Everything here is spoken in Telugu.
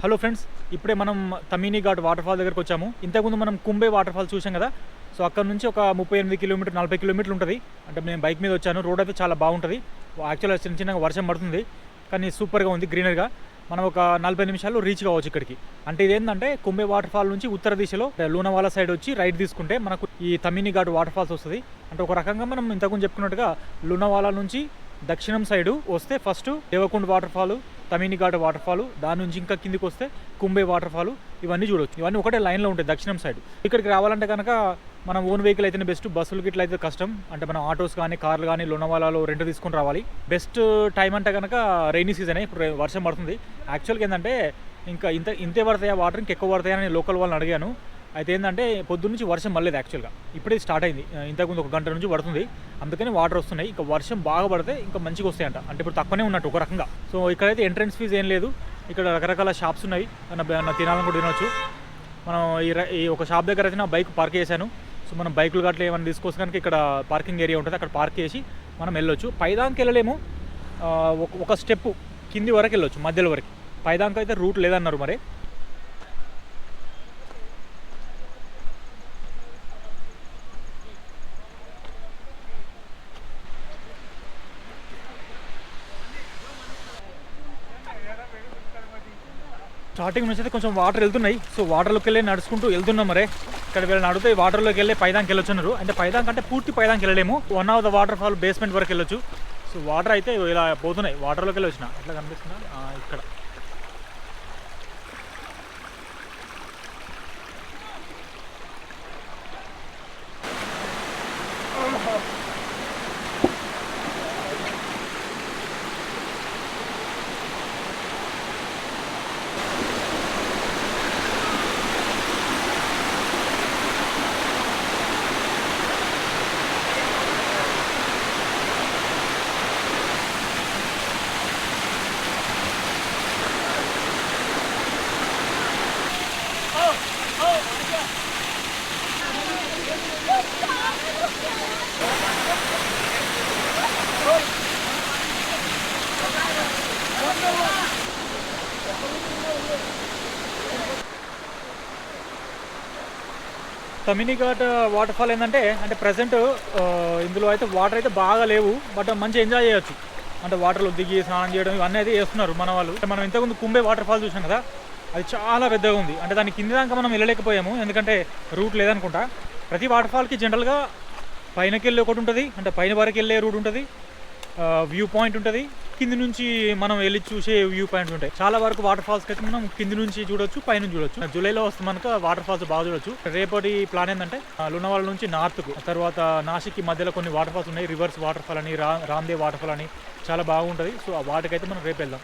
హలో ఫ్రెండ్స్, ఇప్పుడే మనం తమీనీ ఘాట్ వాటర్ ఫాల్ దగ్గరికి వచ్చాము. ఇంతకుముందు మనం కుంబే వాటర్ ఫాల్ చూసాం కదా. సో అక్కడ నుంచి ఒక 38 కిలోమీటర్ 40 కిలోమీటర్లు ఉంటుంది. అంటే నేను బైక్ మీద వచ్చాను. రోడ్ అయితే చాలా బాగుంటుంది. యాక్చువల్గా చిన్నగా వర్షం పడుతుంది, కానీ సూపర్గా ఉంది గ్రీనరీగా. మనం ఒక 40 నిమిషాల్లో రీచ్ కావచ్చు ఇక్కడికి. అంటే ఇదేంటంటే కుంబే వాటర్ ఫాల్ నుంచి ఉత్తర దిశలో లూనావాలా సైడ్ వచ్చి రైట్ తీసుకుంటే మనకు ఈ తమీనీ ఘాట్ వాటర్ ఫాల్స్ వస్తుంది. అంటే ఒక రకంగా మనం ఇంతకుముందు చెప్పుకున్నట్టుగా లూనావాలా నుంచి దక్షిణం సైడు వస్తే first Devkund water fall, Tamini Ghat water fall, దాని నుంచి ఇంకా కిందికి వస్తే కుంబే వాటర్ ఫాల్. ఇవన్నీ చూడవచ్చు. ఇవన్నీ ఒకటే లైన్లో ఉంటాయి దక్షిణం సైడ్. ఇక్కడికి రావాలంటే కనుక మనం ఓన్ వెహికల్ అయితేనే బెస్ట్. బస్సులకి ఇట్లా అయితే కష్టం. అంటే మనం ఆటోస్ కానీ కార్లు కానీ లోనావాలాలో రెంట్ తీసుకొని రావాలి. బెస్ట్ టైం అంటే కనుక రైనీ సీజనే. ఇప్పుడు వర్షం పడుతుంది. యాక్చువల్గా ఏంటంటే ఇంకా ఇంతే పడతాయా వాటర్, ఇంకెక్కువ పడతాయని లోకల్ వాళ్ళని అడిగాను. అయితే ఏంటంటే పొద్దున్న నుంచి వర్షం పడలేదు. యాక్చువల్గా ఇప్పుడే స్టార్ట్ అయింది. ఇంతకుముందు 1 గంట నుంచి పడుతుంది. అందుకని వాటర్ వస్తున్నాయి. ఇంకా వర్షం బాగా పడితే ఇంకా మంచిగా వస్తాయంట. అంటే ఇప్పుడు తక్కువనే ఉన్నట్టు ఒక రకంగా. సో ఇక్కడైతే ఎంట్రన్స్ ఫీజు ఏం లేదు. ఇక్కడ రకరకాల షాప్స్ ఉన్నాయి. తినాలని కూడా తినవచ్చు. మనం ఈ ఒక షాప్ దగ్గర అయితే నా బైక్ పార్క్ చేశాను. సో మనం బైకులు గట్లా ఏమైనా తీసుకోవచ్చు కనుక ఇక్కడ పార్కింగ్ ఏరియా ఉంటుంది. అక్కడ పార్క్ చేసి మనం వెళ్ళొచ్చు. పైదానికి వెళ్ళలేము. ఒక స్టెప్ కింది వరకు వెళ్ళొచ్చు, మధ్యలో వరకు. పైదానికి అయితే రూట్ లేదన్నారు మరి. స్టార్టింగ్ నుంచి అయితే కొంచెం వాటర్ వెళ్తున్నాయి. సో వాటర్లోకి వెళ్ళి నడుచుకుంటూ వెళ్తున్నాం. మరే ఇక్కడ వీళ్ళని అడిగితే వాటర్లోకి వెళ్ళి పైదానికి వెళ్ళొచ్చున్నారు. అంటే పైదానికి అంటే పూర్తి పైదానికి వెళ్ళలేము. One of the water fall basement వరకు వెళ్ళొచ్చు. సో వాటర్ అయితే ఇలా పోతున్నాయి. వాటర్లోకి వెళ్ళి వచ్చిన ఎట్లా కనిపిస్తున్నా ఇక్కడ. తమీనీ ఘాట్ వాటర్ ఫాల్ ఏంటంటే ప్రజెంట్ ఇందులో అయితే వాటర్ అయితే బాగా లేవు. బట్ మంచి ఎంజాయ్ చేయొచ్చు. అంటే వాటర్లో దిగి స్నానం చేయడం ఇవన్నీ అయితే చేస్తున్నారు మన వాళ్ళు. మనం ఇంతకుముందు కుంబే వాటర్ ఫాల్ చూసాం కదా, అది చాలా పెద్దగా ఉంది. అంటే దాని కింది దాకా మనం వెళ్ళలేకపోయాము, ఎందుకంటే రూట్ లేదనుకుంటా. ప్రతి వాటర్ ఫాల్కి జనరల్గా పైనకి వెళ్ళి ఒకటి ఉంటుంది, అంటే పైన వరకు వెళ్ళే రూట్ ఉంటుంది, వ్యూ పాయింట్ ఉంటుంది. కింది నుంచి మనం వెళ్ళి చూసే వ్యూ పాయింట్స్ ఉంటాయి. చాలా వరకు వాటర్ ఫాల్స్ అయితే మనం కింది నుంచి చూడొచ్చు, పైన చూడొచ్చు. జూలైలో వస్తే మనకు వాటర్ ఫాల్స్ బాగా చూడొచ్చు. రేపటి ప్లాన్ ఏంటంటే లోనావాలా నుంచి నార్త్కు, తర్వాత నాసిక్కి మధ్యలో కొన్ని వాటర్ ఫాల్స్ ఉన్నాయి. రివర్స్ వాటర్ ఫాల్ అని, రామ్దేవ్ వాటర్ ఫాల్ అని చాలా బాగుంటుంది. సో ఆ వాటికైతే మనం రేపు వెళ్దాం.